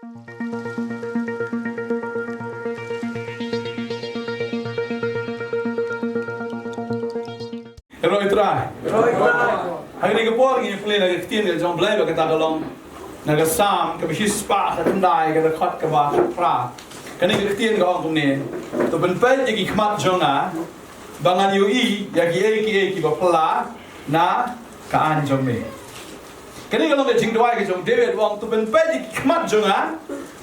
Rồi trai. Hari ni kapor ni play lagi tiang dia jom play bagi tak galong. Naga sam ke hispa ke tendai ke dekat ke bawah pra. Kani ke tiang ke orang ni. Tu benpai jadi kemat jonga. Bangan UI yagi ki bapla na kaan jom ni. Kani galong ke jing dua ke jom David wong tu benpai jadi kemat jonga.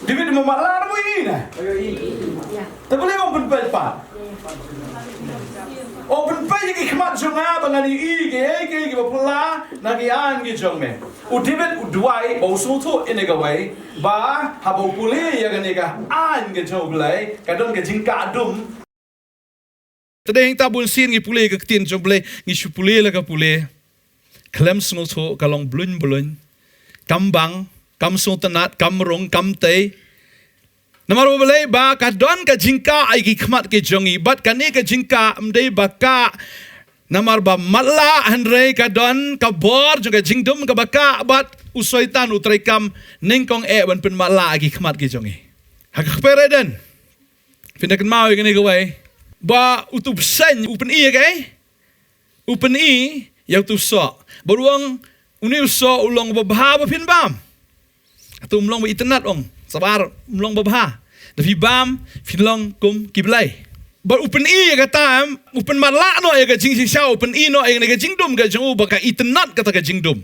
David memalar mo ini na. Tu boleh wong benpai pa. Open page ki khmat jonga bangani ki bapula nagian ki jongme udibet udwai bosu tho inega wai ba habo pule yaganega an ke joblai kadon ke jingka dum tadeng tabun sin ki pule ke tin joblai ngi supule la ka pule klem sno tho kalong blun kambang kam so tanat kam rong kam te Namar boleh ba kadon ka jingka ai ki khmat ke jongi bat kani ka jingka mdei baka namar ba malla handrei kadon ka bor juga jingdum ka baka bat usoitan utrekam nengkong ban pen malla ai ki khmat ke jongi hak pereden pindakan mau ngene ko wai ba utup sen upen i ke upen i yang tu so beruang uni so ulong babha ba pin bam atu mlong ba internet ong sabar mlong babha tapi bam filong kum kiblai ba upen i kata upen mala no ya jing si sha upen i no ya ga jingdum ga jung ba ka internet kata ga jingdum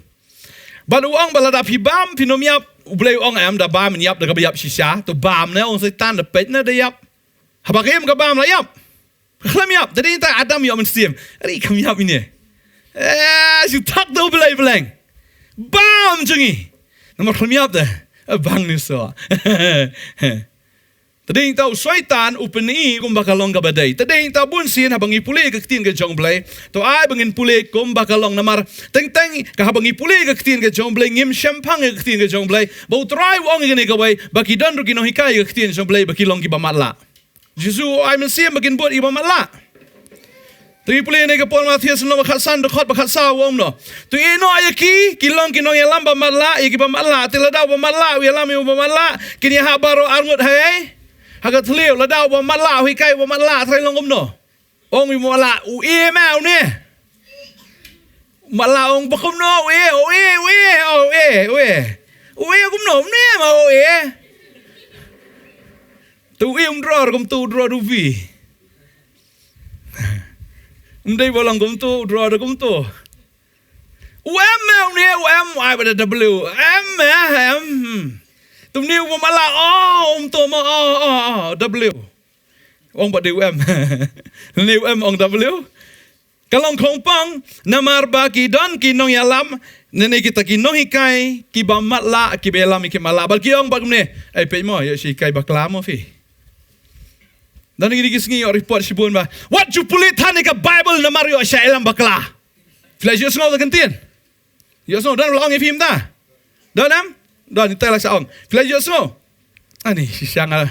ba uang bala da pi bam finomia ublai ong am da bam yap da ga yap si sha to bam ne ong setan da pet na da yap haba game ga bam la yap khlam yap tadi ta adam yo men sim ari kham yap ini si tak do ublai blang bam jungi nomor khlam yap da bang ni so tading tau syaitan upeni kum bakalong ka badai tading tau bun sin habang ipuli ka tin ka jong blai to ai bangin puli kum bakalong namar teng ka habang ipuli ka tin ka jong blai ngim shampang ka tin ka jong blai bo try wong ngene ka wai baki don ru kino hikai ka tin jong blai baki long ki bamatla jesu ai men sim bagin bot i bamatla tu puli ne ka pol Matius no khasan do khot bakhat sa wong no tu ino ayaki kilong kino ya lamba matla ya ki bamatla tilada bamatla wi lam wi bamatla kini ha baro arngut hai hagat leo lada bamatla wi kai bamatla thai long no ong wi bamatla u e mau ne matla ong bakum no we kum no ne ma o e tu dror kum tu dror du vi Mdei bolang kum tu, draw da kum tu. Em ai pada W. M. Tum ni mala tu ma W. Ong pada M. Ni M ong W. Kalong kompang namar baki don kinong yalam nene kita kinong hikai ki bamat la ki belam ki mala bal kiong bagum ne. Ai pe mo ya si kai bakla mo fi. Dan ini kisngi report sibun ba. What you pulit tani ka Bible na Mario sa elam bakla. Flash yo sngo kantin. Yo sngo dan long ifim da. Dan ni tela sa ong. Flash yo sngo. Ani siyang ay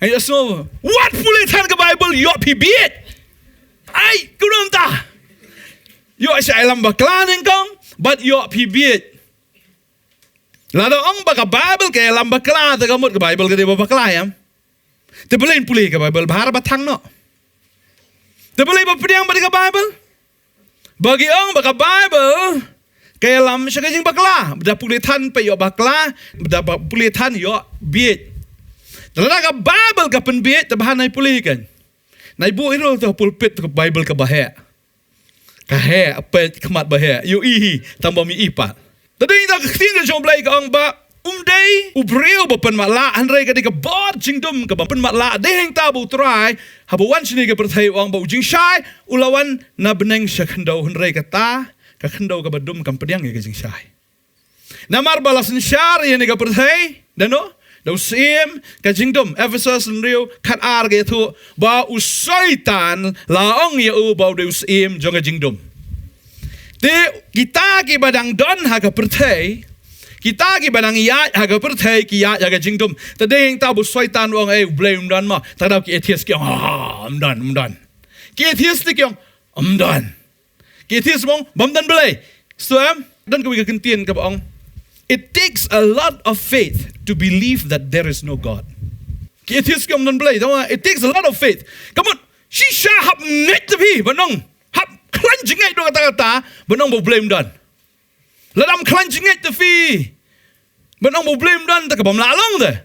yo sngo. What pulit tani ka Bible yo pibit. Ay kunum ta. Yo sa elam bakla nengkong but yo pibit. Lado ong baka Bible ka elam bakla ta kamot ka Bible ka di bakla yam. Te boleh pulih ke Bible bahar batang no. Te boleh berpediang pada ke Bible. Bagi orang baka Bible kaya lam syakajing bakla, beda pulih tan pe yo bakla, beda pulih tan yo biet. Dalam ke Bible ke penbiet te bahan nai pulih kan. Nai bu irul tu pulpit ke Bible ke bahaya. Kahe apa kemat bahaya. Yo ihi tambah mi ipat. Tadi kita ketinggal jom belai ke orang ba umdei ubreo bapan matla handrai ka bot jingdum ka bapan matla deheng tabu try habuan sini ka perthai wang bau jing shai ulawan na beneng syakhandau handrai ka ta ka khandau ka badum kam pediang ka jing shai namar balasin syar ye ka perthai dano dau sim ka jingdum Ephesus rio khat ar ka thu ba usaitan laong ye u bau dau sim jong ka jingdum te kita ki badang don ha ka perthai kita ki badang ya haga perthai ki ya haga jingdum tadeng tabu syaitan wang blame dan ma tadau ki atheist ki amdan ki atheist ki amdan ki atheist mong bamdan belai so dan ko ka kentien ka ong It takes a lot of faith to believe that there is no God. It takes a lot of faith. Come on, she hap net to be, but no, hap clenching it to kata, but no blame done. Let them clenching it to fee, but no blame done. Tak kabam lalong deh.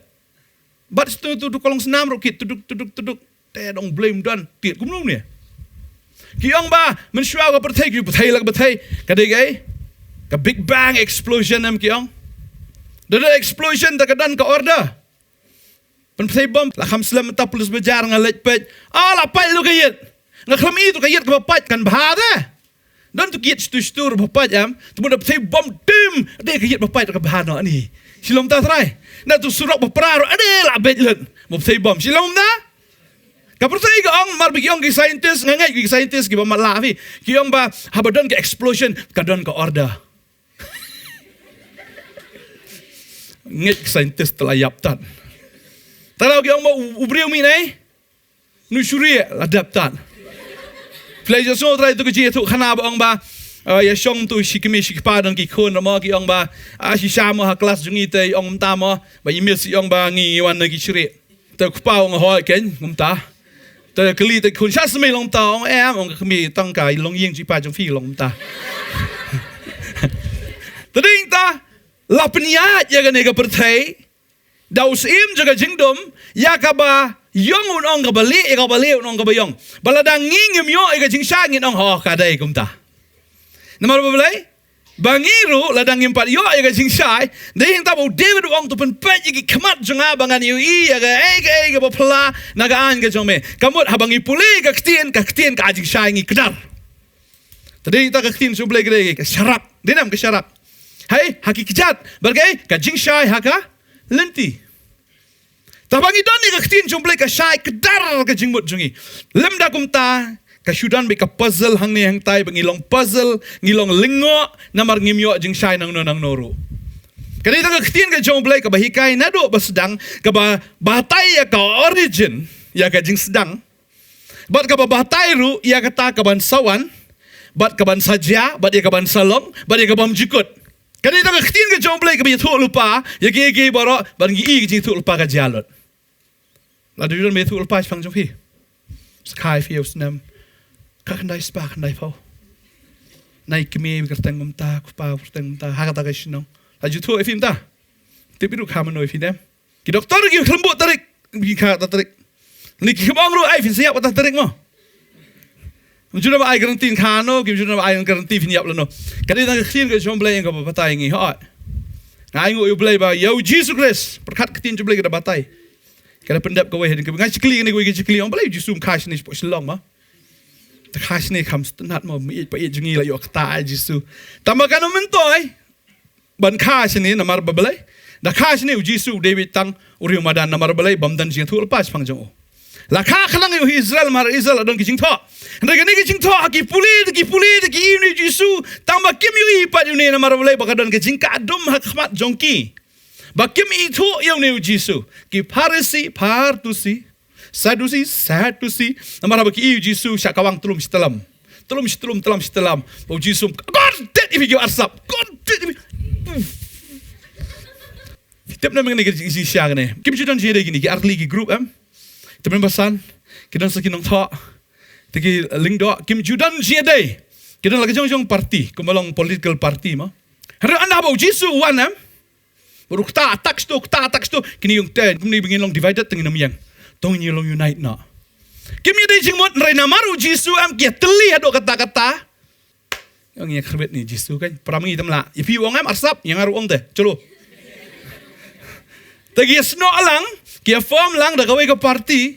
But tu kolong senam rokit, tuduk, they don't blame done. Tiat kumlum ni. Kiyong ba, mensyua ka pertai, ki pertai lag pertai, kadai ka Big Bang explosion am kiyong. Dada explosion tak kadan ka order. Pertai bom, lakam selam ta polis bejar ngalet pet. La pai lu kayet. Ngaklam itu kayet ka papat kan bahada. Dan tu kiyet stu papat am, tu muda pertai bom tim, ade kayet papat ka bahana ni. Silom ta try. Na tu surak berperang, ade la betlen. Mo pertai bom, silom ta? Kapertai ka ong mar bigyong ki scientist ngangai ki scientist ki ba malafi kiyong ba habadon ka explosion kadon ka order. Ngit scientist telayap tan. Talau kiyong ba ubriu mi nai nu syuri ladap tan. Pleasure so try tu ki tu khana ba ong ba ya shong tu shikimi shikpa dong ki khon ma ki ong ba si shamo ha class jungi te ong ta ma ba email si ong ba ngi wan ki syuri. Te kupa ong ho ken ngum ta.แต่กลีแต่คุณชาติไม่ลงตาององก็มีตั้งกายลงยิงจีปาจงฟีลงตาแต่ดิ้งตาลับนิยาอย่างนี้ก็ประเทศดาวซิมจะก็จิงดมยากบะยองอุ่นองกับบะลีกับบะลีอุ่นองกับบะยองบะละดังงิงยมยก็จิงชางินองหอกาได้กุมตานั่นมาบอกเลยบางงี้รู้ละดังยิมปัดย่อยก็จิงชายได้ยินตาบอกเดวิดองตัวเป็นเป็ดยี่ขมัดจงอาบางอันอยู่อีก็ก็บอกพลานักอ่านก็จงเมขมุดหาบางอีปุลีก็เตียนก็จิงชายงี้กระดาษแต่ได้ยินตาก็เตียนสุบเลยก็ได้ก็ชารับได้นำก็ชารับเฮ้ยฮักกิจัดบางไงก็จิงชายฮักกะเลนตีแต่บางอีตอนนี้ก็เตียนสุบเลยก็ชายกระดาษก็จิงหมดจงอีเล่มดากุมตาKasudan beka puzzle hang ni hang tai bangilong puzzle ngilong lingo namar ngimyo jing shai nang noru. Kani ta ktien ka jong blai ka bahikai nado basdang ka ba batai ya ka origin ya ka jing sedang. Bat ka ba batai ru ya ka ta ka ban sawan bat ka ban saja bat ya ka ban salong bat ya ka bam jikut. Kani ta ktien ka jong blai ka bi thu lupa ya ge baro ban gi i jing thu lupa ka jalot. La du don me thu lupa phang jong phi. Sky feels nam kakandai spa kandai pau naik kemi kerteng mumta kupa kerteng mumta hakata kasino laju tu efim ta tapi ru kamano efim dem ki doktor ki kelembut tarik ki kata tarik ni ki bang ru ai fin siap ta tarik mo mujuna ba ai garanti kano ki mujuna ba ai garanti fin yap lano kadi ta khin ke jom blai ko batai ngi ha ngai ngu blai ba yo Jesus Christ perkat ketin jom blai ke batai kada pendap ko wei ke ngai cikli ni ko ke cikli on blai jusum kash ni spot long ma ta kash ni kam stunat mo mi pa jungi la yo kata jisu tamakan mentoi ban kash ni namar babalai da kash ni jisu David tang uri madan namar balai bamdan jing thul pas phang jong la kha khlang yu Israel mar Israel adon ki jing tho ndai ni ki jing tho ki puli ki ni jisu tamba kim yu pa yu ni namar balai bakadon ki jing ka dum hak khmat jong ki bakim itu yu ni jisu ki Pharisee Partusi Sadusi, namara baki iu Jisu syakawang tulum sitelam. Bau Jisu, God dead if you arsap. God dead if Tiap na mga nagiging siya gani. Kim judan siya gini, ki artli ki group Temen basan, kidan sa kinong tha. Tiki lingdo, kim judan siya day. Kidan lagi jong parti, kumalong political party mo. Hara anda bau Jisu wan Baru kta atak sto, kini yung ten, kini bingin long divided tengin namyang. Tong nyilong unite na. Kimi day jingmot ray namaru Jisu am kia teli hado kata-kata. Yang yang kerbet ni Jisu kan. Pramangi tamla. Ipi wong am arsap yang aru wong teh. Colo. Tagi sno alang kia form lang da kawai ke party.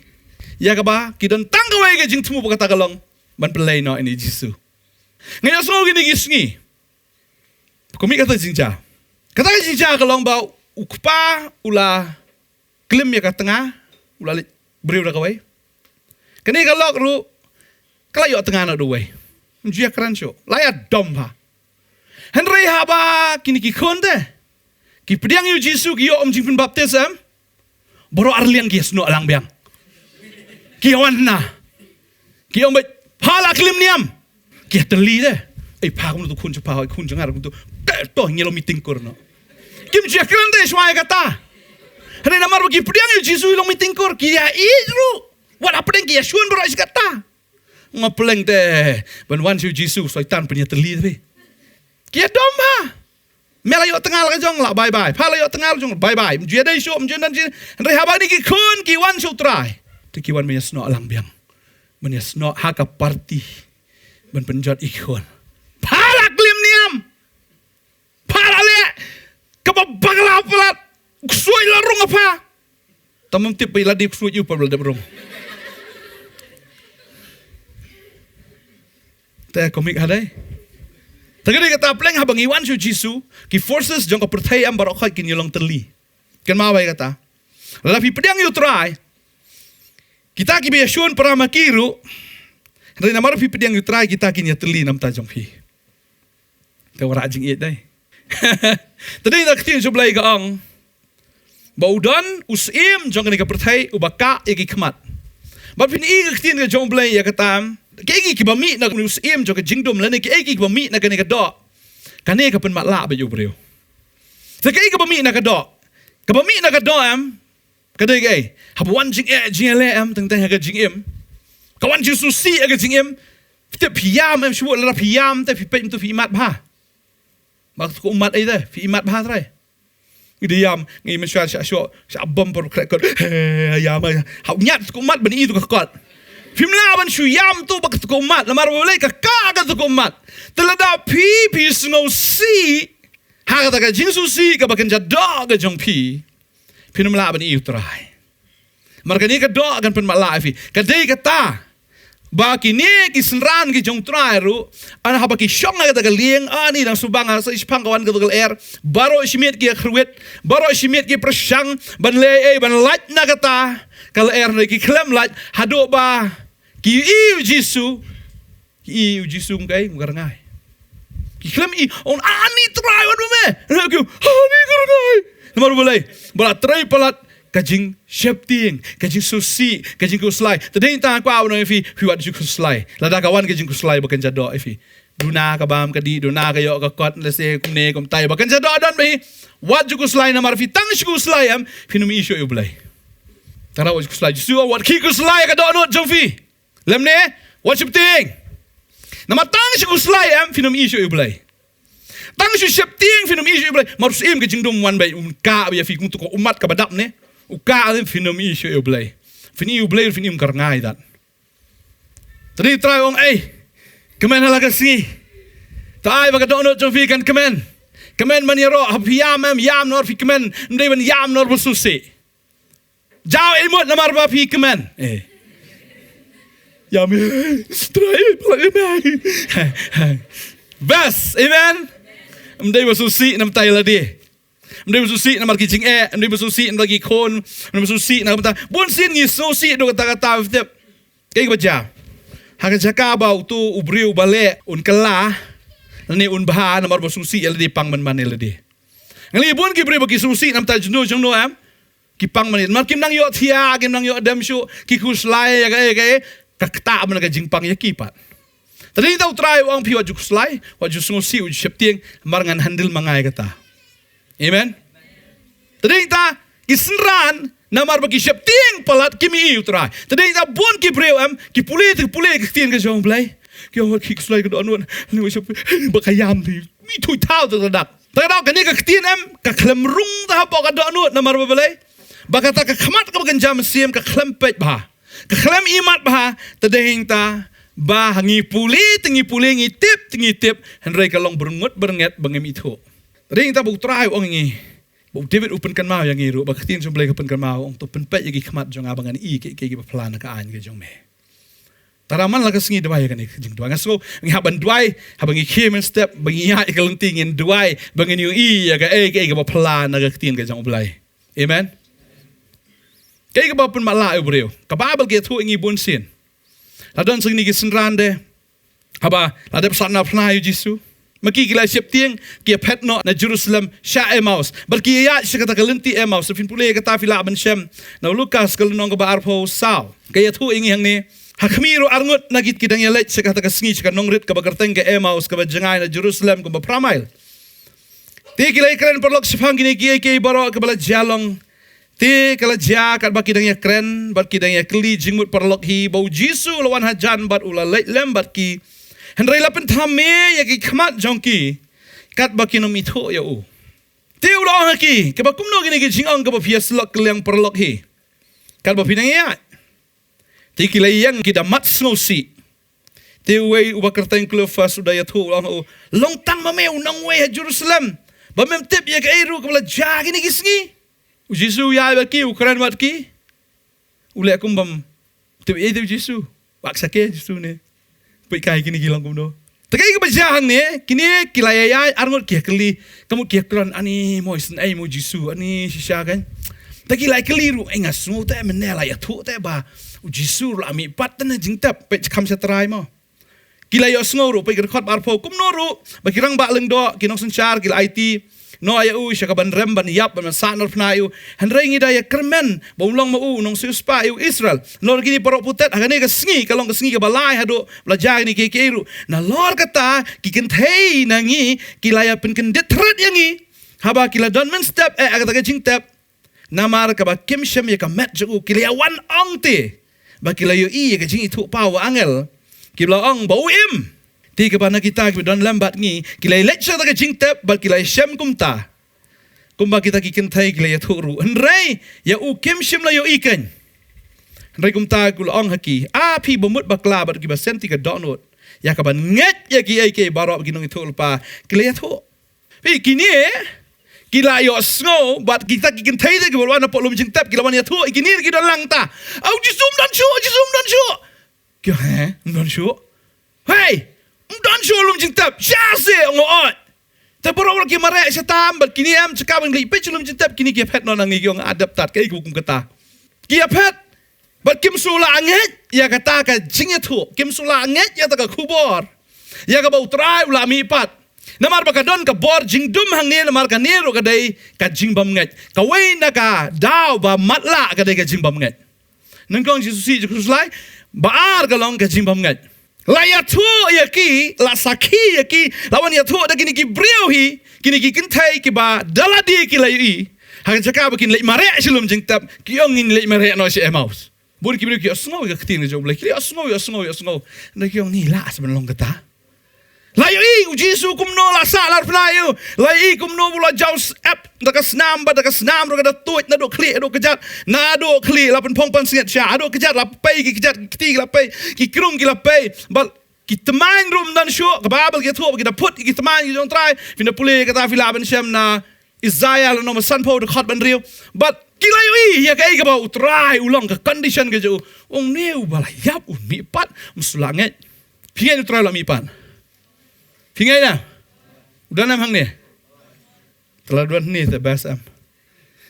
Ya ka ba kidan tang kawai ke jing temu kata kalong. Ban pelai no ini Jisu. Ngaya sno gini gisngi. Kumi kata jingja. Kata jingja kalong bau ukpa ula klim ya ka tengah. Ula beriu dah kawai. Kini kalau ru kalau yo tengah nak duai. Menjia keranco. Laya dom ha. Henry haba kini ki konde. Ki pediang yu Jisu ki yo jing pun baptism. Boro arliang ki sno alang biang. Ki wan na. Ki om pala klim niam. Ki teli de. Ai pa kun tu kun pa kun jangar kun tu. To ngelo meeting korno. Kim chia krante shwai kata. Hane namar bagi pediang yu Jisu long mitingkor kia idru. Wat apa deng kia shun berais kata. Ngapeleng teh ban yu Jisu syaitan punya teli tapi. Kia domba. Melayo tengah la jong la bye bye. Palayo tengah jong bye bye. Mjia dai sho mjia nan jin. Re habani ki kun ki wan shu try. Ti ki wan menyesno alang biang. Menyesno haka party. Ben penjat ikon. Palak lim niam. Palale. Kababagla pelat. Kusui larung apa? Tamam tip ila di kusui you pabla debrong. Teh komik hadai. Tagadi kata pleng habang iwan su Jisu ki forces jong ka percaya am barokah kin yolong terli. Ken mawai kata. Lapi pedang you try. Kita ki biasun para makiru. Dari namar pi pedang you try kita kin ya terli nam ta jong pi. Ka wara jing it dai. Tadi nak tin sebelah gaang. Baudan usim jong ni ka percaya ubaka igi kemat. Bapin igi tin ka jong blai ya katam. Kegi ki bami na usim jong ka jingdom lane ki igi bami na ka ni ka do. Kane ka pen matla ba yu breu. Sa kegi ka bami na ka do. Ka bami na ka do am. Kadai gay. Habuan jing jing le am teng teng ka jing em. Kawan jing susi ka jing em. Te piyam am shu la piyam te pi pem tu fi mat ba. Mak ko umat ai te fi mat ba trai. Diam ngi men sha bom por krekot ayam hau nyat ko mat ben itu kakot fimla ban shu yam tu bak ko mat lamar boleh ka ka ko mat telada pi snow si ha ka jinsu si ka bakan jadog ka jong pi finumla ban itu trai markani ka do kan pen mala fi ka dei ka ta ba kini ki senran ki jong trai ru ana haba ki shong na ka lieng ani nang subang sa ispang kawan ka baro shimit ki khruet baro shimit ki prasang ban le ban lat na kata kal na ki klem lat hado ba ki iu Jisu ngai ngai ki klem I on ani trai on me na ki ani ngai namar boleh bala trai palat kajing shepting, kajing susi, kajing kuslai. Tadi entah aku awal nanti fi wat jing kuslai. Lada kawan kajing kuslai bukan jado fi. Duna kabam kadi, duna kayo kakot lese kumne kumtai bukan jado adan fi. Wat jing kuslai namar fi tang jing kuslai am fi numi isu iulai. Tara wat jing kuslai jisu wat ki kuslai kado anut jong fi. Lemne wat shepting. Namar tang jing kuslai am fi numi isu iulai. Tang jing shepting fi numi isu iulai. Marus im kajing dum wan bay ka biya fi untuk umat kabadap ne. Uka alim finom isu iublay. Fini iublay finim karngai dat. Tadi try ong kemen halaga si. Tai baga dono jong fi kan kemen. Kemen maniero hapiam yam nor fi kemen. Ndai ban yam nor bususi. Jauh imut namar ba fi kemen. Yam try bas amen. Ndai bususi nam tai ladi. Mendai bersusi nak marki jing mendai bersusi nak marki kon, mendai bersusi nak kata, bon sin ni susi do kata setiap, kayak baca, hak jaka bau tu ubriu balik un kelah, ni un bahan namar bersusi yang di pang man ledi. Ngali bon ki beri bagi susi nam ta jenu am, ki pang man, marki nang yo tia, ki nang yo dem shu, ki kuslai ya kayak kakta man ka jing pang ya kipat. Tadi tahu try orang pi waju kuslai, waju susi waju septiang, marangan handle mangai kata. Amen. Tadi kita kisran namar bagi septiang palat kimi utrai. Tadi kita bon ki breu am ki pulih ki tien ke jong blai. Ki awak ki slai ke donun. Ni wajib bakayam ni. Mi tui tau tu tak. Tak tahu kan ni ke tien am ka klemrung dah apa ka donun namar blai. Bakata ka khamat ka bagan jam sim ka klempet bah. Ka klem imat bah. Tadi kita bah ngi pulih ngi tip henry ka long berenget bangem itu. Tadi kita buk try orang ini, buk David open kan mau yang iru, bak tin jom open kan mau, untuk penpet lagi kemat jong abangan ke pelan ke an ke jong me. Taraman lah kesengi dua ya kan jeng dua ngaso, ngaban dua, habangi kim step, bangi ya ikaluntingin dua, bangi new ya ke pelan ke tin ke jong belai. Amen. Ke bapen malah ibreu, kababel ke tu ingi bunsin. Ladon sing ni kesenran de, haba ladep sana pernah Jisu. Maki gila siap tiang kia petno na Jerusalem sya Emmaus. Berki ya kata kelenti Emmaus. Sefin pulih kata fila ben Shem. Na Lukas kelunong ke barpo sao. Kaya tu ingi yang ni. Hakmiru arngut nagit kidang yalet sekata kesengi cika nongrit ke bagerteng ke Emmaus ke bajengai na Jerusalem ke bapramail. Ti kilai keren perlok sepang gini kiai baro kebala jalong. Ti kala ja kat baki dang ya keren bat ki dang ya kli jingmut perlok hi bau Jisu lawan hajan bat ula lem bat ki. Hendrai lapen thame ya ki khamat jongki kat baki no mitho ya u. Ti ulah ki ke bakum no gini ki jingong ke ba fias lok keliang perlok hi. Kat ba pinang ya. Ti kilai yang kita mat snosi. Ti wei uba kerteng klufa sudah ya thu ulah u. Long tang mameu nang wei Jerusalem. Ba mem tip ya ke eru ke bala ja gini kisngi. Jisu ya baki Ukraine mat ki ule akum bam tu e tu Jisu waksa ke Jisu ne pai kai kini gilang kum do takai ke bajang ne kini kilaya ya arngot ki keli kamu ki kron ani moisen ai mo Jisu ani shisha kan taki lai keliru engas mu ta menela ya thu ta ba Jisu la mi pat na jingtap pe kham satrai mo kilaya sngoru pai khot bar pho kum no ru bakirang ba leng do kinong sanchar kil IT no aya u siya kaban rem ban yap ban sanor pna yu handrai ngi daya kermen bomlong ma u nong suspa yu Israel nor gini parok putet agane ka sngi kalong ka sngi ka balai hado belajar ni ke keru na lor kata ki ken thei nangi kilaya pen ken detrat yangi haba kila don men step agata ka jing tap namar ka ba kim shem ya ka met ju kilaya wan ong te ba kila yu i ka jing itu pa wa angel kila ong bau im ti ka bana kita ki don lambat ngi kilai lecture ta ka jing tap bal kilai shem kumta kumba kita ki ken thai kilai thuru nrai ya u kem shem la yo ikan nrai kumta kul ong haki a phi bomut bakla bat ki ba senti ka donot ya ka ban nget ya ki ai ke barok ki nong thul pa kilai thu pi kini kila yo snow bat kita ki ken thai de ki bolwan po lum jing tap kila wan ya thu kini ki don lang ta au jisum dan chu ki he don chu hey dan sholum jintap jase ngoot ta boro ki mare sa tambal kini am cakap ngi pe sholum jintap kini ki phet non ngi yong adaptat kai hukum kata ki phet bat kim sula anget ya kata ka jingya thu kim sula anget ya ta ka khubor ya ka bau trai ula mi pat namar ba ka don ka bor jingdum hang ne namar ka nero ka dai ka jingbam nget ka wei na ka daw ba matla ka dai ka jingbam nget nang kong Jisu si Jerusalem ba ar ka long ka jingbam nget la ya thu ya ki la sakhi ya ki lawan ya thu da kini ki breu hi kini ki kin thai ki ba daladi ki la yi hang chaka ba kin le mare shilum jing tap ki ong in le mare no she maus bur ki breu ki asngo ka ktin jo le ki asngo na ki ong ni la as ban long kata la yi u Jisu kum no la sa la pla yu la yi kum no bula jaus app da ka snam ro ka da tuit na do kli do kejat na do kli la pen pong pan siat sha do kejat la pe ki kejat ki la pe ki krum ki la pe bal ki temang rum dan shu ka babel ki thu ki da put ki temang ki jong try fin da pule ka ta fila ban shem na Isaiah no ma san po de khot ban riu but ki la yi ya kai ka ba utrai ulong ka condition ke jo ong neu bala yap un mi pat musulanget phien utrai la mi pan Pingai na, udah nam hang ni, telah dua ni tak bahasa.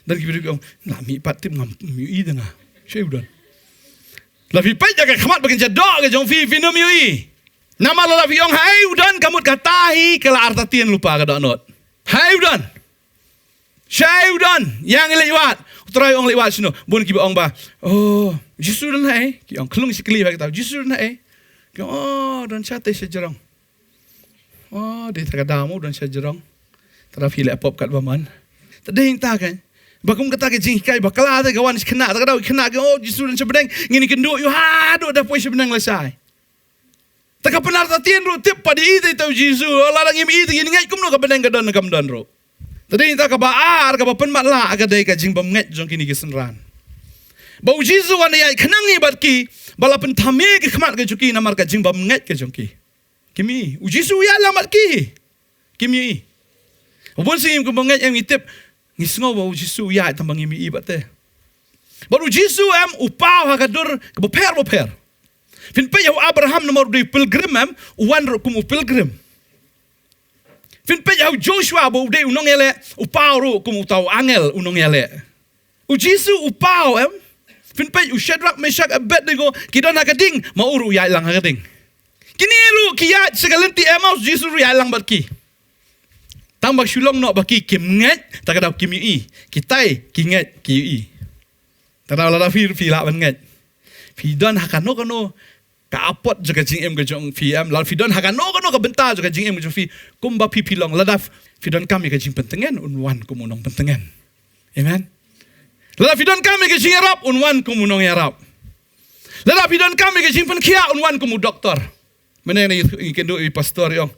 Dan kita bilang, nak mi pat tim ngam mi i dengar, saya udah. Lebih baik jaga khamat bagian jadok ke jong fi no mi i. Nama lo lebih ong hai udan kamu katahi kala artatien lupa ke dok not. Hai udan, saya udan yang lewat, terai ong lewat sino, bun kita ong ba, oh Jisu dan hai, kita ong kelung sikli kita tahu Jisu dan hai, oh dan cate sejarang. Oh, dia terkadamu dan sejarang. Terapi le pop kat baman. Tading ta kan. Bakum kata ke jing kai bakala ta kawan kena ta kadau kena ke oh Jisu dan sebedeng ngini kenduk yu ha do dah poi sebedeng lesai. Ta ka penar ta tien ru tip padi ite tau Jisu la lang imi ite ngini ngai kum no ka bedeng ka don kam don ro. Tading ta ka baar ka pen mat la ka dai ka jing bam ngai jong kini ke senran. Bau Jisu wan ya kenang ni bat ki balapen thame ke khmat ke juki namar ka jing bam ngai ke jong ki. Kimi, Jisu ya lamat ki. Kimi. Ubon sing ko bangai yang itip ngisngo ba Jisu ya tambang imi ibate. Baru Jisu am upaw hakadur ke beper. Fin pe yahu Abraham nomor 2 pilgrim am uwan ro kum pilgrim. Fin pe yahu Joshua bo de unong ele upaw ro kum utaw angel unong ele. Jisu upaw am fin pe Shadrach Meshach Abednego kidon hakading mauru ya lang hakading. Kini lu kiat segalenti emaus Jisu ya lang bat ki. Tambak sulong no baki kim nget tak ada kim i. Kitai kinget ki i. Tara la fi la ban nget. Fi don hakano kano ka apot juga jing em ke jong fi am lal fi don haga no ka bentar juga jing em ke jong fi kumba pi pilong ladaf fi don kami ke jing pentengen unwan kumunong pentengen. Amen. Ladaf fi don kami ke jing arab unwan kumunong arab. Ladaf fi don kami ke jing penkia unwan kumu doktor. Mana ni ikendu pastor yong.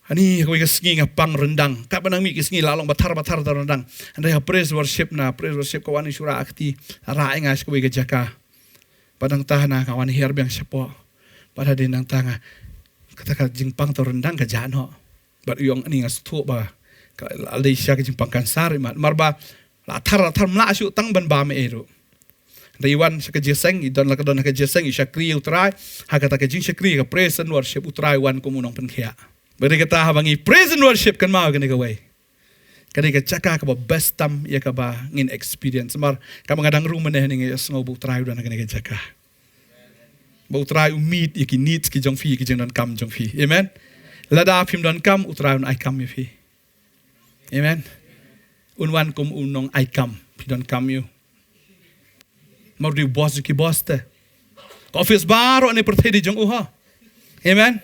Ani aku ikas ngapang rendang. Kap benang mi ikas lalong batar rendang. Andai praise worship kawan isura akti raing as kuwi jaka. Padang tahana kawan hier biang siapa. Pada dinang tanga kata jingpang to rendang ka jano. Bat yong ani ngas tu ba. Ka Malaysia ke jingpang kan sari marba latar mla asu tang ban ba me eru. Raiwan sa kajeseng idon la kadon ka jeseng isakri utrai hakata ka jing sakri ka praise and worship utrai wan kumunong penkhia. Beri kita habangi praise and worship kan mau kena kawai. Kani ka caka ka ba best tam ya ka ba ngin experience mar ka mangadang rumah neh ning ya sngo bu try dan kena ka caka. Bu try meet ya ki needs ki jong fi ki jong dan kam jong fi. Amen. Lada phim dan kam utrai un ai kam ya fi. Amen. Unwan kum unong ai kam fi dan kam you. Mau di boss ki boss te. Office baro ni perthedi jong uha. Amen.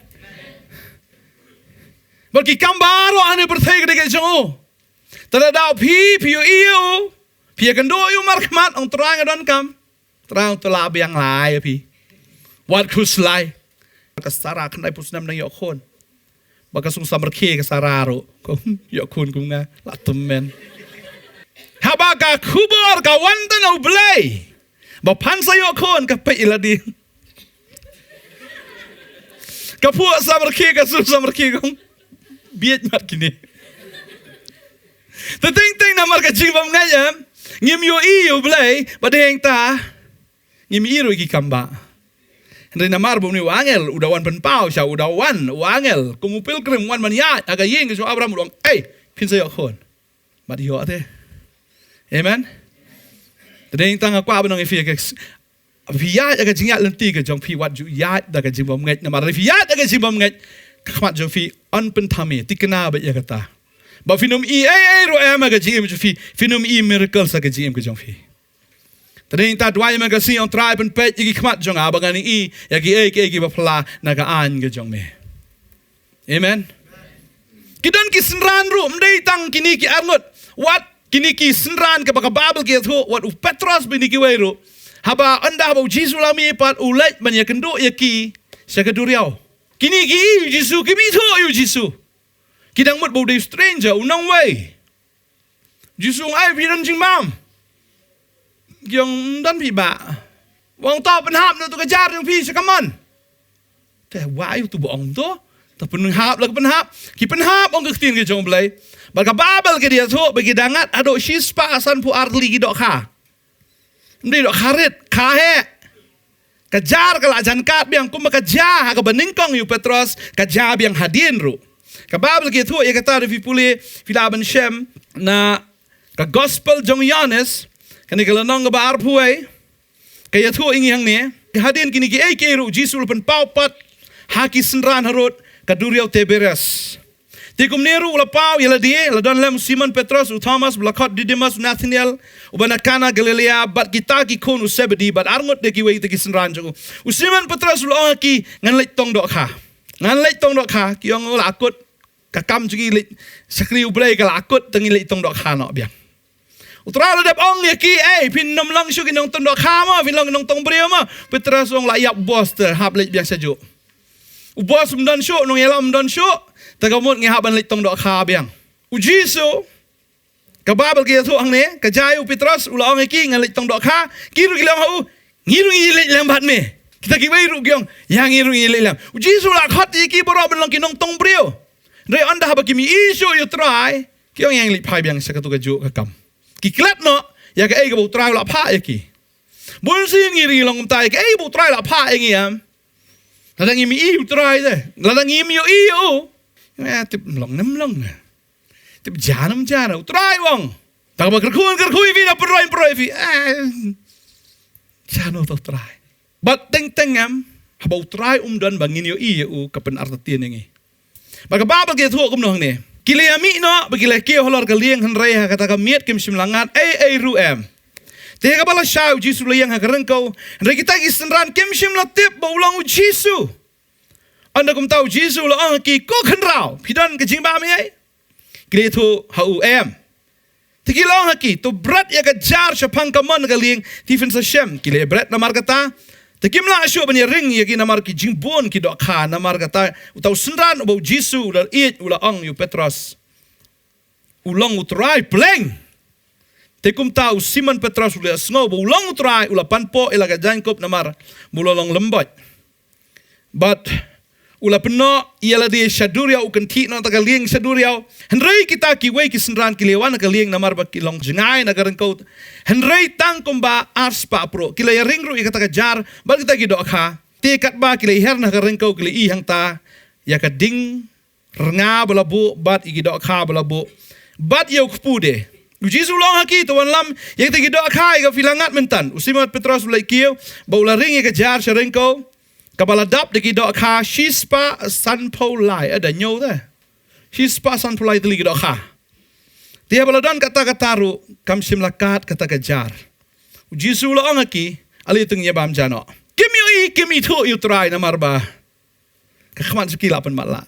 Bagi kambaro ane berthai ke jong. Tadau pi iyo. Pi akan do yo markmat ong terang don kam. Terang tela biang lai pi. Wat kus lai. Kasara kan dai pusnam nang yokon. Baka sung samerke ke sararo. Kong yokon kunga latumen. Habaka kubur ka wanta no blay. Ba pansa yokon ka pe iladi. Kapu samerke ka sung samerke kong. Biat mat kini. Ting na marka jibam ngayam ngim yo iyo blay badeng ta ngim iro iki kamba. Henry namar bum ni wangel udawan penpau sya udawan wangel kumupil krem wan mania aga yeng ke so Abraham udong pinsa yo khon. Mat yo ate. Amen. Tadeng ta ngakwa banong ifi ke via aga jingat lenti ke jong pi wat ju ya daga jibam ngai namar via daga jibam ngai kamat jong fi on pentami tikena ba ya kata ba finum ro ama ga jim fi finum miracle sa ga jim ga jong fi tading ta dwai ma ga si on tribe pen pe gi kamat jong aba ga ni ya gi ba pla na ga an ga jong me. Amen. Kidan ki senran ru mdei tang kini ki arngot wat kini ki senran ka ba babel ki thu wat Petros bini ki wairu haba anda haba Jesus lami pat ulet man ya kendo ya ki sa kaduriao. Kini ki Jisu kimi tho yu Jisu. Kidang mut body stranger unang way. Jisu ai pi dan jing mam. Yang dan pi ba. Wang ta penhap no tu kejar yang pi sekaman. Teh wai tu boong tu. Ta penhap la penhap. Ki penhap ong ke tin ke jong blai. Ba ka babel ke dia tho bagi dangat ado shispa asan pu arli ki dok kha. Mdi dok kharit kha he. Kejar kelajan kat biang kuma kejar ka beningkong yu Petros kejar biang hadien ru. Ka Bible gitu ya kata di puli filaban Shem na ka gospel jong Yohanes kani kala nong ba arpuai kaya tu ingi hang ni hadien kini ki ke ru Jisul pen paupat haki senran harut ka duriau Tiberias. Tikum neru ula pau yala die la don lem Simon Petros u Thomas blakot Didymus Nathaniel u banakana Galilea bat kita ki kon u Zebedi bat arngot de ki wei te ki senran jo u Simon Petros u ong ki ngan lek tong dok kha ngan lek tong dok kha ki ong la akut ka kam ju ki lek sakri u blai ka la akut tengi lek tong dok kha no biang u tra la dep ong ye ki pin nom lang shu ki nong tong dok kha ma pin long nong tong brio ma Petros ong la yap bos ter hap lek biang sajo u bos mdon shu nong yelam mdon shu tagamut ngi haban lit tong dok kha biang u Jisu ka babel ki thu ang ne ka jayu Petros ula ong ki ngan lit tong dok kha ki ru gilang hu ngiru ngi lit lam bat me kita ki wei ru gyong yang ngiru ngi lit lam u Jisu la khat ki boro ben long ki nong tong brio re anda haba ki mi isu you try ki ong yang lit phai biang sa ka tu ka ju ka kam ki klat no ya ka ei ka bu try la pha ya ki bun si ngi ri long tai ka ei bu try la pha ngi am la ngi mi i try de la ngi mi yo i o tip long nem long tip janam utrai wong tak ba kerkui vi na peroi vi jano to trai but teng am haba utrai dan bangin yo i u kapen artatien ngi baga babal ke thu kum no ne kile ami no bagile ke holor ka lieng han rei kata ka miet kim sim langat ru em Tiga bala syau Jisu layang hakarengkau. Anda kita gisenran kemshim latip baulang Jisu. Anda kum tahu Jisu la ki ko khenrao. Pidan ke jingba mi ai. Kile tu hau em. Tiki long haki tu berat ya ke jar syapang kaman ke liang tifin sa shem. Kile berat namar kata. Tiki mla asyo bani ring ya ki namar ki jingbon ki dok kha namar kata. Utau senran bau Jisu ula it ula yu Petros. Ulang utrai pleng. Tekum tahu Simon Petrus ula snow ulang utrai ula panpo ilaga Jacob namar mulolong lembot. But ula peno ialah dia shaduria ukan ti na tagalieng shaduria. Henry kita kiwei kisenran kilewan kalieng namar ba kilong jengai nagaran kau. Henry tang komba ars pa pro kilay ringru ikata jar bal kita gido akha. Tekat ba kilay her nagaran kau kilay ihang ta ya kading renga balabu bat igido akha balabu. Bat yau kupude. Jisu long haki tuan lam yang tegi doa kai ka filangat mentan. Usimat Petrus ulai kieu baula ring ke jar serengko. Kabala dap tegi doa ka shispa san paulai ada nyo dah. Shispa san paulai tegi doa ka. Dia baladan kata-kata ru kam simlakat kata ke jar. Jisu long haki ali tung ye bam jano. Kimi tu you try namarba. Kakhman sekila pen mala.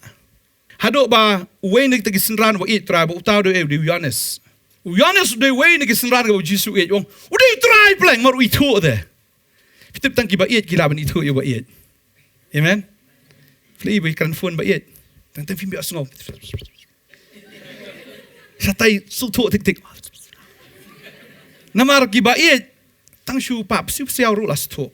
Hadok ba uwenik tegi senran wa it try ba utau do di Yohanes. Yohanes udah way ni kesenran ke Jisu it wong. Udah try pleng mar itu dah. Kita tang ki ba it kila ban itu ba it. Amen. Fli ba kan phone ba it. Tang film bi asngo. Satai su tu tik. Namar ki ba it tang shu pap siu siau ru las tu.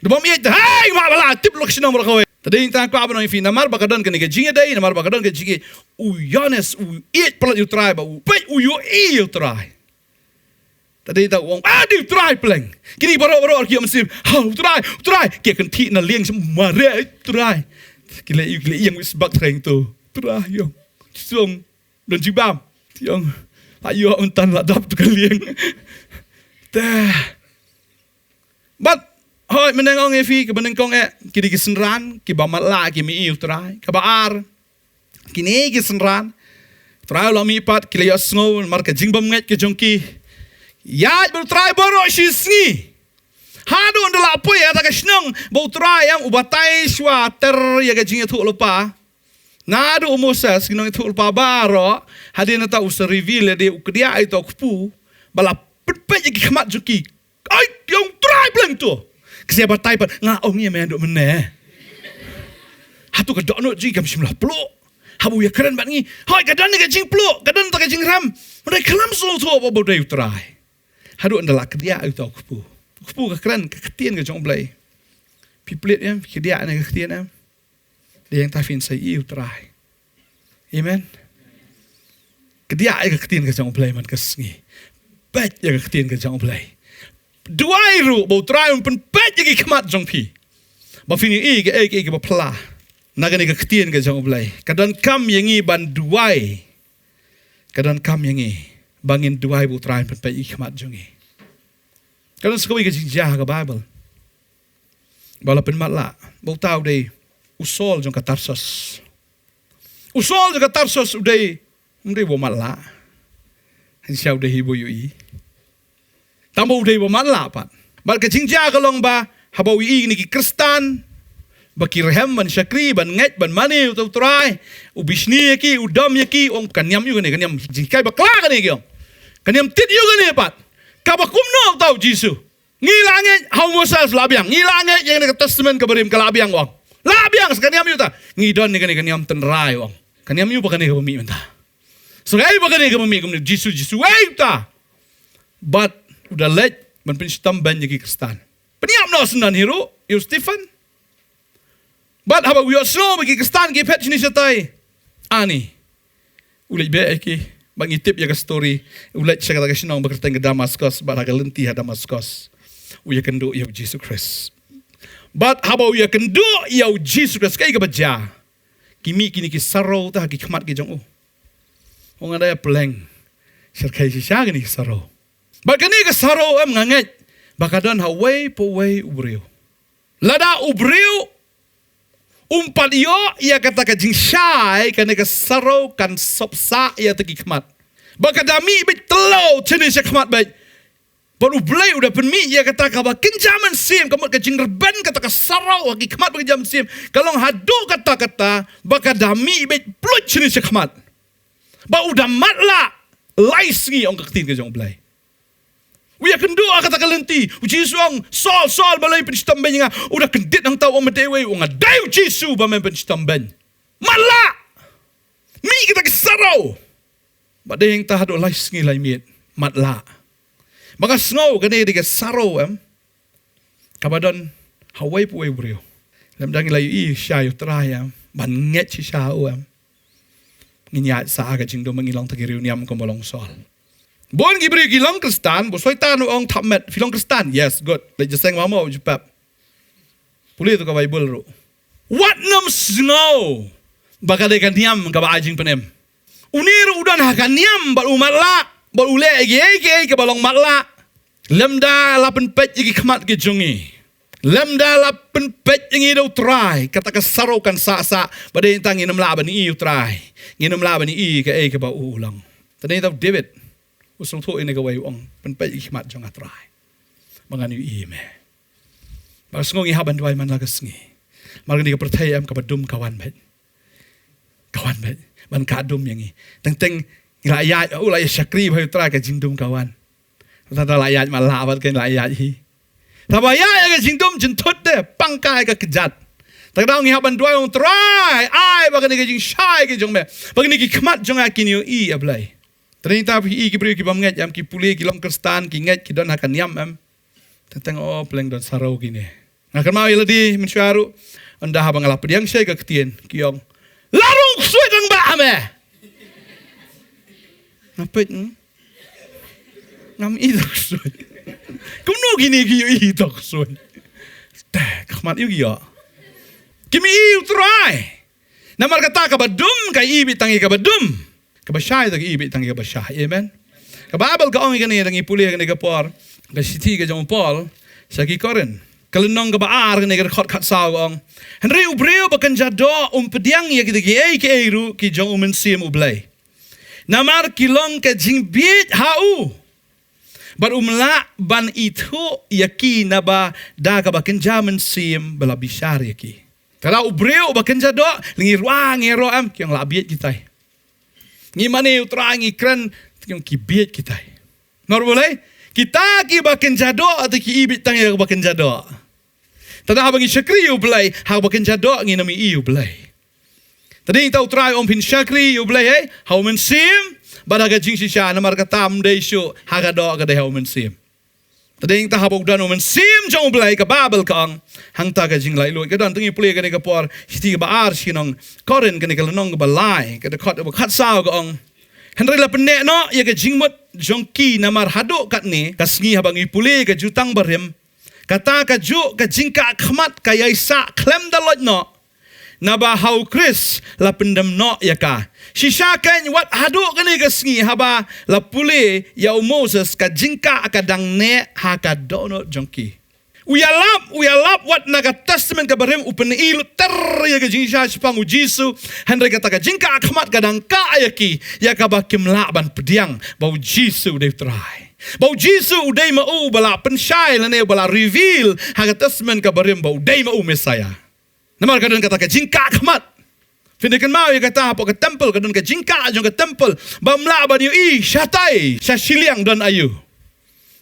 Debam it hai ma bala tip lok sinong ba tadi intang ko abang infin namar bakadan kene ke jinge dai namar bakadan ke jinge Yohanes it pelat you try ba pe you you try tadi ta wong di try pleng kini baro ki mesti how try ke kan ti na lieng mare try kile yang wis bak treng tu try yo song don jibam yang ayo untan la dap tu lieng dah but hoi menengong efi ke menengong kini kisenran ki ba mala ki mi try ka ba ar kini kisenran try lo mi pat ki le sngo mar ka jingbam nget ke jongki ya ber try boro shisni hadu ndala po ya ta ka snong bo try yang ubatai shwa ter ya ka jinge thu lopa nadu Moses kinong thu lopa baro hadina ta us reveal de ukdia ai to kupu bala pet ki khamat juki ai yang try bleng tu kasi batai pat nga ong ye men do mene hatu ka dokno ji kam simlah plo habu ya keren bat ngi hoi kadan ni ka jing plo kadan ta ka jing ram mudai kalam so to bo dai utrai hadu andala kedia itu kupu ka keren ka ketien ka jong blai piplet ya kedia na ka ketien ya dia yang tafin sai utrai amen kedia ka ketien ka jong blai man ka sngi bet ya ka ketien ka jong blai duai ru bo try pen pet gi khamat jong pi ba fini e ba pla nagani ka ktien ka jong blai kadan kam yangi ban duai kadan kam yangi bangin duai bo try pen pet gi khamat jong e kadan skoi ka jinja ka bible bala pen matla bo tau de usol jong ka tarsos udai bo matla han siau de hibo yui tambo udai bo matla pat bal ka jingja ka long ba habau i ni ki kristan ba ki rehem ban syakri ban nget ban mani tu try ubisni ki udam ki ong kanyam yu ne kanyam jikai ba kla ka ne ki kanyam tit yu ka ne pat ka ba kumno tau Jisu ngilange hau Moses labiang ngilange yang ne testament ka berim ka labiang wong labiang sekanyam yu ta ngidon ni kanyam tenrai wong kanyam yu ba ka ne ka mi menta so ai ba ka ne ka mi kum Jisu ai ta but udah let man pinstam ban yaki kristan peniam no senan hero you Stephen but haba we so bagi kristan gi pet ni satai ani ulai be ki bangi tip ya ka story ulai check ka sinong bekerta ke Damascus ba ka lenti ha Damascus uya kendo ya Jesus Christ but haba uya kendo ya Jesus Christ kai ka baja kimi kini ki saro ta ki khmat ki jong ong ada ya pleng serkai si sya ni saro bagani ka saro am nganget bakadan haway po way ubriu lada ubriu umpat iyo ia kata ka jing syai kana ka saro kan sopsa ia tegi khmat bakadami bit telo jenis khmat baik Baru belai udah penmi ia kata kaba kenjaman sim kamu kajing reben kata ka sarau haki kemat bagi jam sim. Kalau hadu kata-kata baka dami bet plut sini sekmat. Ba udah matla laisngi ong ketin ke jong belai. Uya kendua kata kalenti. Uji suang sol balai penstam benga udah kendit nang tau ong medewe ong adai uji su ba men penstam ben. Matla. Mi kita ke sarau. Ba de yang tahadu laisngi lai miet matla. Maka snow kani diga sarau kabadon hawai puai brio lam dangi layu I syayu teraya ban nget si syau nginyat sa aga jingdo mengilong tagiriu niam kombolong sol bon gibri gilong kristan bo soitan ong thamet filong kristan yes good le jeseng mamo jupap puli tu ka bible ro what nam snow baka de kan niam ka ba ajing penem uniru udan hakan niam bal umatla bol ule ege ke balong matla lemda lapen pet igi kemat ke jungi lemda lapen pet igi do try kata ka sarokan sa bade intang inam laban I try inam laban I ke ba ulang tadi tahu David usul tu ini ke wai ong pen pet igi kemat jong try mangani I me bas ngongi haban dwai man lagas ngi margani ka pertayam ka badum kawan bet ban kadum yangi teng Layat, layat syakri bayu tera ke jingdum kawan. Tata layat malah awat ke layat hi. Tapi ya ke jingdum jentut deh, pangkai ke kejat. Tak tahu ngihaban dua orang try, ai bagai ni ke jing syai ke jong me, bagai ni ke kemat jong akini I ablai. Ternyata I ke beri ke bamnget jam ki puli ki long kristan ki nget ki don akan yam Tentang peleng don sarau gini. Nak mau iladi mensyuaru, anda habang alap yang syai ke ketien kiong. Larung suai dong ba ame. Ngapit ngam itok soy. Kuno gini giyo itok soy. Kamat yu giyo. Kimi iu try. Namar kata kabadum kay ibit tangi kabadum. Kabasyay tangi ibit tangi kabasyay. Amen. Kababal ka ongi kani tangi puli kani kapor. Kasiti ka jong Paul sa kikorin. Kalenong kabaar kani kakot katsaw ong. Henry ubreo bakan jado pediang ya kita giay ke eru ki jong umensim ublay. Namar kilong ke jingbiet hau. Bar umla ban itu yaki naba da ka baken jaman sim bala bishar yaki. Kalau ubreu baken jado lingi ruang ero am kyang labiet kita. Ngi mane utrang ikran kyang kibiet kita. Nor boleh? Kita ki baken jado atau ki ibit tang ya baken jado. Tada habangi syakri ublay, ha baken jado ngi nami I ublay. Tadi tahu try om pin syakri ublay hau mensim badaga jing sisya namar katam deisyo hagado agade hau mensim. Tadi tahu habok dan om mensim jong ublay ka babel kang hang ta ka jing lai lo ka dan tungi play ka ni ka por hiti ba ar sinong koren ka ni ka lanong ka balai ka khat khat sao ka ong Henry la penne no ya ka jing mot jong ki namar hado kat ni kasngi habangi pule ka jutang barem kata ka ju ka jingka khmat ka yaisa klem dalot no naba hau Chris la pendam no yaka shishakan wat hadu kani kasngi haba la pule ya Moses ka jingka akadang ne haka dono jongki uyalap wat naga testament ka barem upen ilu ter ya ka jingsha spang ujisu Henry kata ka jingka akmat kadang ka ayaki ya ka bakim laban pediang bau jisu de try bau jisu udai mau bala pensyai lane bala reveal haka testament ka barem bau udai mau mesaya namar kadang kata ka jingka akmat findekan mau ya kata apa ke temple kadang ka jingka jong ka temple bamla ban yu I syatai syasiliang dan ayu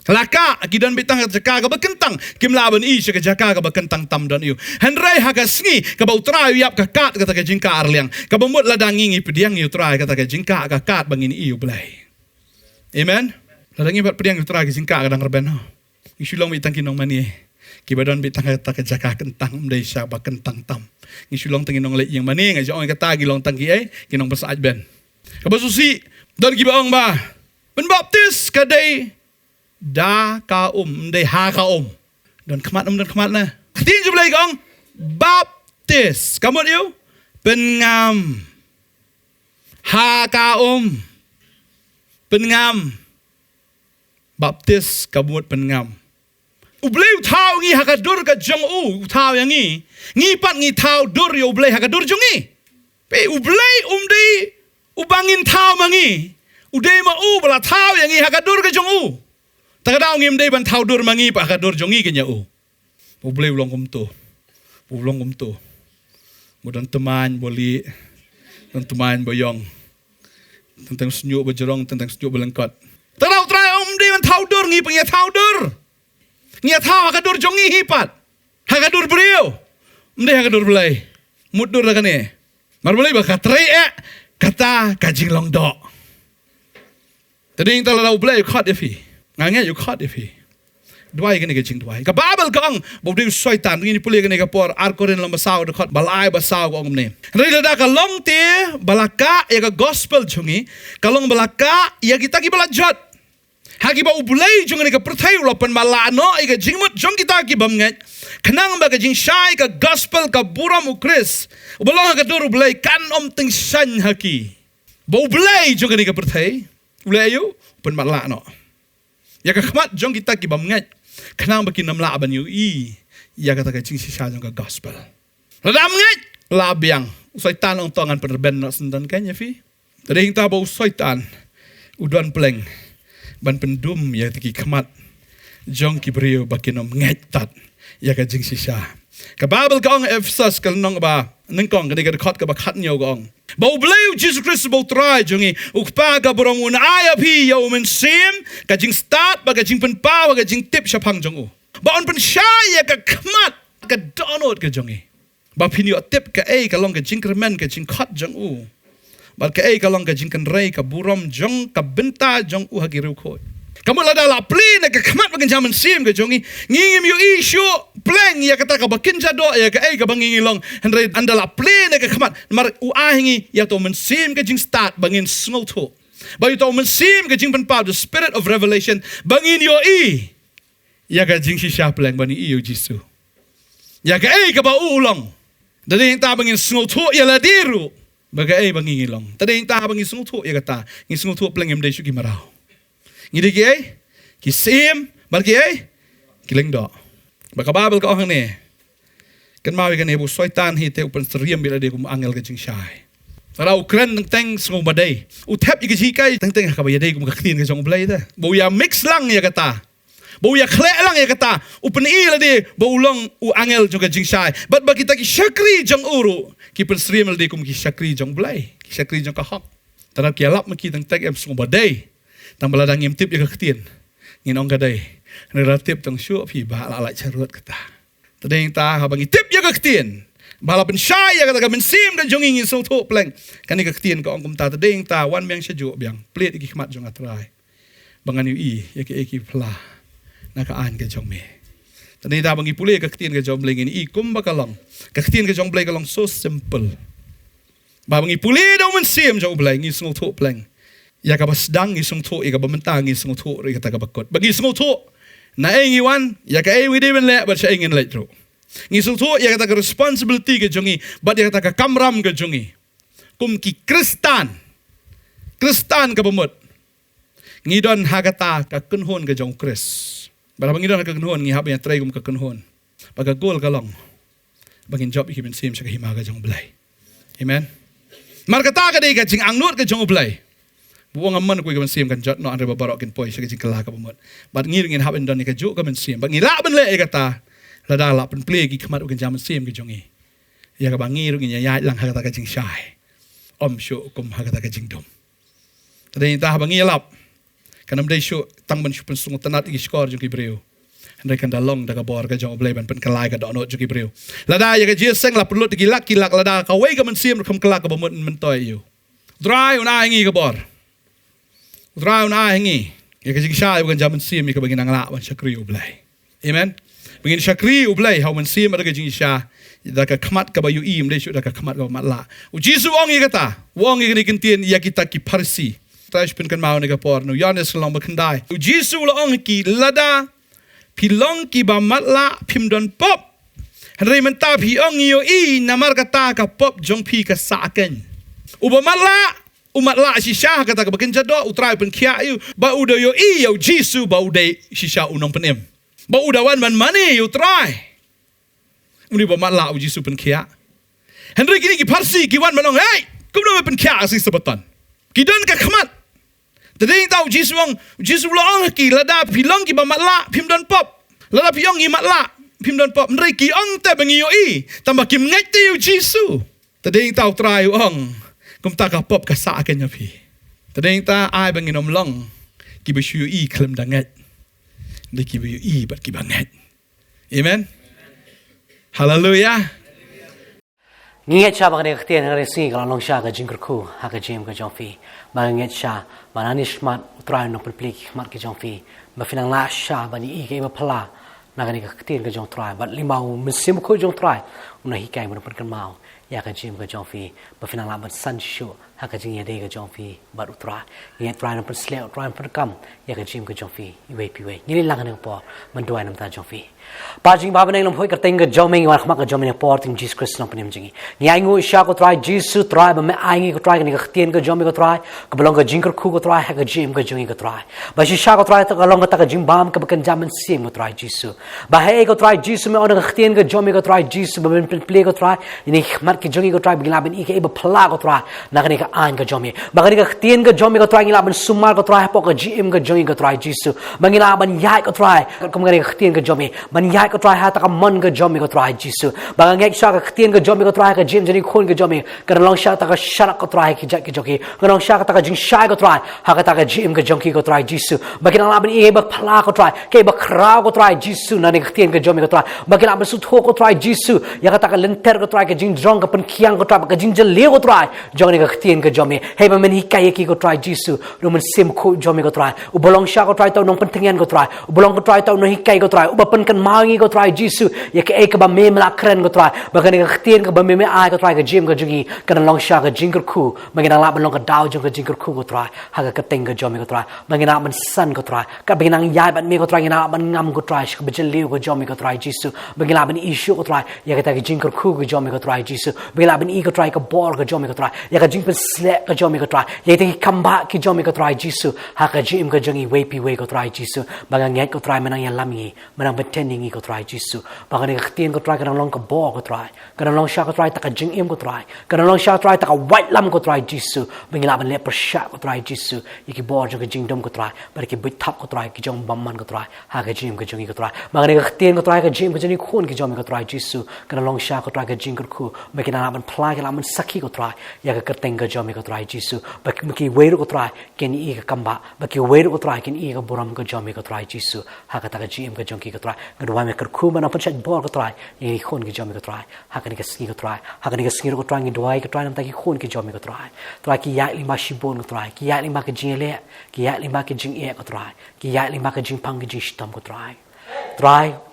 Laka akidan bitang jaka ka bekentang kim laban I syaka jaka ka bekentang tam dan yu Henry haka sngi ka bau trai yap ka kat kata ka jingka arliang ka bamut ladangi ngi pediang yu trai kata ka jingka ka kat bangin I yu blai amen ladangi bat pediang yu trai ka jingka kadang reben ho isulong bitang kinong mani kibadon bitang kata ka jaka kentang mdai sya ba kentang tam isulong tanginong le yang mani ngai jong kata gilong tangki kinong pasaaj ben ka basusi don kibaong ba ben baptis kadai da ka de ha ka dan kemat na tin jublai kong baptis kamu yu pengam ha ka pengam baptis kabut pengam ublai thau ngi ha ka dur ka jong thau yang ngi pat ngi thau dur yo ublai ha ka dur jongi pe ublai dei ubangin thau mangi udai ma bala thau yang ngi ha ka dur ka jong Takadaw ngim day ban tawdur mangi pa kadur jongi kanya o. Boleh ulang kumto. Ulang kumto. Mudan teman boleh. Dan teman boyong. Tentang senyuk berjerong, tentang senyuk berlengkot. Takadaw try day ban tawdur ngi pengya tawdur. Ngi taw kadur jongi hipat. Hakadur beriau. Mde hakadur belai. Mudur lah kan ni. Mar boleh ba katre kata kajing long dok. Tadi yang telah belai kat defi. Ngangai you kat defi. Dua kan ni kajing dua. Ka babel kang bodeu syaitan ni pulih kan ni ka por arkorin lam basau dekat balai basau kong ni. Rila dah ka long te balaka ya ka gospel jungi. Kalong balaka ya kita ki balajat. Hagi ba ubulay jung ni ka perthai ulapan malano ai ka jingmut jong kita ki bamngat. Kenang ba ka jing syai ka gospel ka buram ukris. Ubalong ka dur ubulay kan ting san haki. Ba ubulay jung ni ka perthai. Ulay you pen malano. Ya ka khmat jong kita ki bamngat. Kenang ba ki namla ban you i. Ya ka ta ka jing sisa jong ka gospel. Ladam ngat labiang. Syaitan ong tongan penerben nak sendan kan ya fi. Tadi kita ba syaitan udan pleng. Ban pendum ya tiki kemat jong kibrio bakinom ngetat ya ka jing sisa ka babel kong Efesus kal nong ba nengkong ka diga khot ka ba khat nyo gong ba bleu Jesus Christ bo try jongi ukpa ka borong un aya phi yo men sim ka jing start ba ka jing pen pa ka jing tip shapang jong u ba on pen sha ya ka kemat ka download ka jongi ba phin yo tip ka ka long ka jing kremen ka jing khat jong u Balka kalong ka jingkan ray ka buram jong ka benta jong uhagiru ko. Kamu lada la plin ka kamat bagan jaman sim ka jongi ngingim yu isyo pleng ya kata ka bakin jado ya ka ka bangingilong henry andala plin ka kamat mar uahingi ya to men sim ka jing start bangin snol to. Ba yu to men sim ka jing penpa the spirit of revelation bangin yo ya ka jing shisha pleng bani yu jisu. Ya ka ba ulong. Dali ta bangin snol to ya la diru. Bagai bangingilong. Tadi yang tahu bangi sungut ya kata, ngi sungut peleng em dai suki marau. Ngi degi ki sim, balki ki lengdo. Baka babel ka orang ni. Kan mawi kan ibu syaitan hi te upan seriam bila dia kum angel ke jing syai. Para ukren teng sungut badai. Utap iki jikai teng ka bayadai kum ka clean ke jong blai ta. Bau ya mix lang ya kata. Bau ya klek lang ya kata. Upan i la dia bau long u angel jong ka jing syai. Bat bagi ta ki syakri jong uru. Ki pensrim la kum ki syakri jong blai ki syakri jong ka hak tarap ki alap maki tang tek em sung badai tang baladang em tip ya ka ktien ngin ong gadai ne tip tang syu phi ba la la charut kata tadeng ta ha bangi tip ya ka ktien bala pen syai ya kata ka mensim kan jong ngin sung tho pleng kan ni ka ktien ka ong kum ta tadeng ta wan meng saju biang plet ki khmat jong atrai bangan yu i ya ki pla na ka an ka jong me Tadi dah bagi pulih kektian ke jong bleng ini ikum bakalong. Kektian ke jong bleng kalong so simple. Ba bagi pulih dah mensim jong bleng ngisung thuk bleng. Ya ka basdang ngisung thuk ya ka bamentang ngisung thuk ri kata ka bakot. Bagi sung thuk na ngiwan ya ka wi dewen le ba sa ingin le tro. Ngisung thuk ya kata ka responsibility ke jongi ba ya kata ka kamram ke jongi. Kum ki Kristan. Kristan ka bamot. Ngidon hagata ka kunhon ke jong Kris. Bara bangidon ka kunhon ngi hab ya try kum ka kunhon. Baga gol kalong. Bangin job iki ben sim sa himaga jong blai. Amen. Mar kata ka dei ka jing angnut ka jong blai. Buang amman ko ka ben sim kan jot no andre babarok kin poi sa jing kala ka bamot. Bat ngir ngin hab endon ni ka ju ka ben sim. Ba ngila ben le kata. Lada la pen play ki khmat kan jam sim ka jongi. Ya ka bangir ngin ya lang ha kata ka jing syai. Om syu kum ha kata ka jing dom. Tadi ta bangi lap. Kanam dai syu tang ban syu pen sung tanat iki skor jong ki breu. Andai kan dalong daga bor ka jong blai ban pen kalai ka do no jong ki breu. Lada ya ka ji seng la perlu kilak lada ka wei ka men sim kum kalak ka bamut men toy yu. Drai una ngi ka bor. Drai una ngi. Ya ka jing syai bukan jaman sim ka bagi nang la ban syakri blai. Amen. Bagi syakri blai how men sim ada ka jing syai. Da ka khmat ka bayu im dai syu da ka khmat ka mat la. U jisu ong i kata. Wong i ni kentien ya kita ki parsi. Trash pin kan mau ni ka por no Yohanes long bakandai. U jisu la ong ki lada pilong ki ba matla pim don pop. Henry menta pi ong yo i namar kata ka pop jong pi ka saken. U ba matla umatla shisha kata ka bakin jado utrai pun kia yu ba udo yo i yo jisu ba udai shisha unong penem. Ba udawan man mani you try. Uni ba matla u jisu pun kia. Henry kini ki parsi ki wan manong hey kum no pen kia si sebatan. Ki don ka khmat. Tadi tahu Jisu lang ki lada pilang ki bamatla pim don pop. Lada piang ki matla pim don pop. Nri ki ang te bengiyo i. Tambah ki mengai tiu Jisu. Tadi tahu try ang. Kum ta ka pop ka sa akan pi. Tadi ta ai benginom long. Ki besyu i klem danget. Nri ki besyu i bat ki banget. Amen. Hallelujah. Ngiat siya baka nagkatiyan ng resi kalau long siya ka jingkerku haka jim ka jongfi baka ngiat siya mananis mat utray ng pelplik mat ka jongfi mafinang la siya bani ike mapala na nagkatiyan ka jong try bat limaw mesim ko jong try una hikay mo napan mau ya ka jim ka jongfi mafinang la bat san shu haka jing ya de ka jongfi bat utray ngiat try ng persle utray ng perkam ya ka jim ka jongfi iwe piwe ngili lang ng po manduay ng ta jongfi Pajing baba nang lampoy kerteng ke joming war khmak ke joming port in Jesus Christ lam panim jingi ngai ngu sha ko try Jesus try ba me ai ko try ke ktien ke joming ko try ke belong ke jingker khu ko try ha ke jim ke jongi ko try ba shi sha ko try ta long ta ke jim bam ke bakan jaman sim ko try Jesus ba he ko try Jesus me on ke ktien ke joming ko try Jesus ba men play ko try ni khmat ke jongi ko try bi laben ike ba phla ko try na ke ka an ke joming ba ke ktien ke joming ko try ngi laben sumar ko try po ke jim ke jongi ko try Jesus ba ngi laben yai ko try ko ngi ktien ke joming Yai ko try hata ka man ka jomi ko try Jisu bang ngek sha ka ktien ka jomi ko try ka jim jani khun ka jomi ka long sha ta ka sharak ko try ki jak ki joki ka long sha ta ka jing shai ko try ha ka ta ka jim ka jonki ko try Jisu bakin la ban e ba phla ko try ke ba khra ko try Jisu na ne ktien ka jomi ko try bakin la ban su tho ko try Jisu ya ka ta ka lenter ko try ka jing jong ka pen khiang ko try ka jing jel le ko try jong ne ka ktien ka jomi he ba men hikai ki ko try Jisu no men sim ko jomi ko try u bolong sha ko try ta nong pen tengen ko try u bolong ko try ta no hikai ko try u ba pen kan mangi ko try Jisu ya ke ek ba me mla kren ko try ba kan ka ktien ka ba me ai ko try ka jim ka jungi kan long sha ka jingker khu ba ngina la ban long ka daw jong ka jingker khu ko try ha ka teng ka jomi ko try ba ngina ban san ko try ka ba ngina yai ban me ko try ngina ban ngam ko try ka bjel liu ko jomi ko try Jisu ba ngina ban issue ko try ya ka ta ka jingker khu ko jomi ko try Jisu ba ngina ban i ko try ka bor ka jomi ko try ya ka jing pen slap ka jomi ko try ya ta ki kamba ki jomi ko try Jisu ha ka jim ka jungi we pi we ko try Jisu ba ngek ko try manang ya lami manang pretending ko try Jisu baka ni ktien ko try kanang long ka bo ko try kanang long sha ko try ta ka jing im ko try kanang long sha try ta ka white lam ko try Jisu bingila ban le per sha ko try Jisu iki bo jong ka jing dom ko try bar ki bit thap ko try ki jong bam man ko try ha ka jim ka jong ko try baka ni ktien ko try ka jim ko jini khun ki jom ko try Jisu kanang long sha ko try ka jing ko khu ba ki na ban pla ka man sakhi ko try ya ka teng ka jom ko try Jisu ba ki we ko try ken i ka kamba ba ki we ko try ken i ka boram ko jom ko try Jisu ha ka ta ka jim ka jong ko try ngwa me kar khu man pa chat bor ko try ni khun ki jomi ko try ha ka ni ka ski ko try ha ka ni ka ski ko try ngi dwai ko try nam ta ki khun ki jomi ko try ki ya li ma shi bon ko try ki ya li ma ka jing le ki ya li ma ka jing e ko try ki ya li ma ka jing pang ki jing stam ko try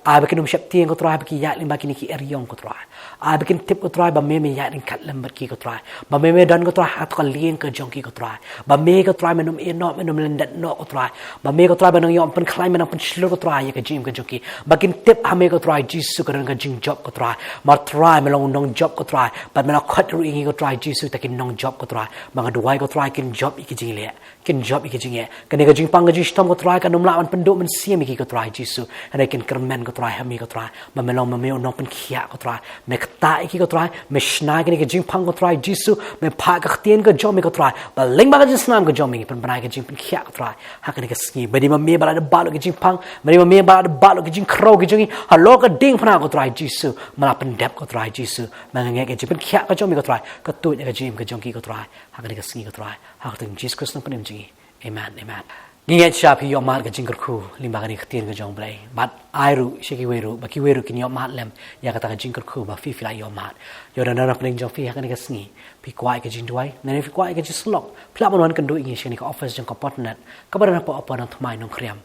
ai bakin shap tieng ko try ba ki ya li ma ki ni ki eryong ko try ai bakin tip ko try ba me ya ring khat lam ki ko try ba me dan ko try hat ko lien ko jong ki ko try ba me ko try menum e no menum lendat no ko try ba me ko try ba nang yom pen climb menang pen shlo ko try ya ka jim ko jong ki bakin tip ha me ko try Jisu ko ka jing job ko try mar try melong nong job ko try ba me na khat ru ngi ko try Jisu ta kin nong job ko try ba ga duai ko try kin job ki jing le kin job ki jing e kan ka jing pang ga jing stam ko try ka num la man pen do men sim ki ko try Jisu and I can kermen ko try ha me ko try ba melong me no pen khia ko try me ta ki ko try me shna ki jing pang ko try Jisu me pa ka ktien ko jomi ko try ba ling ba ka jisnam ko jomi pen banai ka jing pen khia ko try ha ka ni ka ski ba di ma me ba da ba lo ki jing pang ba di ma me ba da ba lo ki jing kro ki jing ha lo ka ding phna ko try Jisu ma pen dep ko try Jisu ma nge ke jing pen khia ko jomi ko try ka tu ka jing ko jong ki ko try ha ka ni ka ski ko try ha ka Jesus Christ no pen jing amen amen Ngiat siya pi yo mat ka jingker khu limba ka ni ktien ka jong blai bat airu shiki weru ba ki weru kin yo mat lem ya ka ta ka jingker khu ba fi la yo mat yo na na pning jong fi ha ka ni ka sngi pi kwai ka jing duai na ni fi kwai ka jislok pla mon kan do ingi shini ka office jong ka potnet ka ba na po apa na thmai nong khriam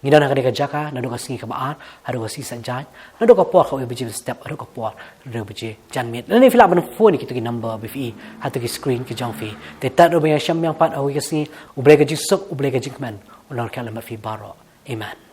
ngida na ka ni ka jaka na do ka sngi ka ba ha do ka si san jai na do ka por ka bi step do ka por do bi jan met na ni fi la ban phone ki to ki number bi fi ha to ki screen ki jong fi te ta do ba sham yang pat au ki sngi u ble ka jisok u ble ka jingman ular kalam fi baro amen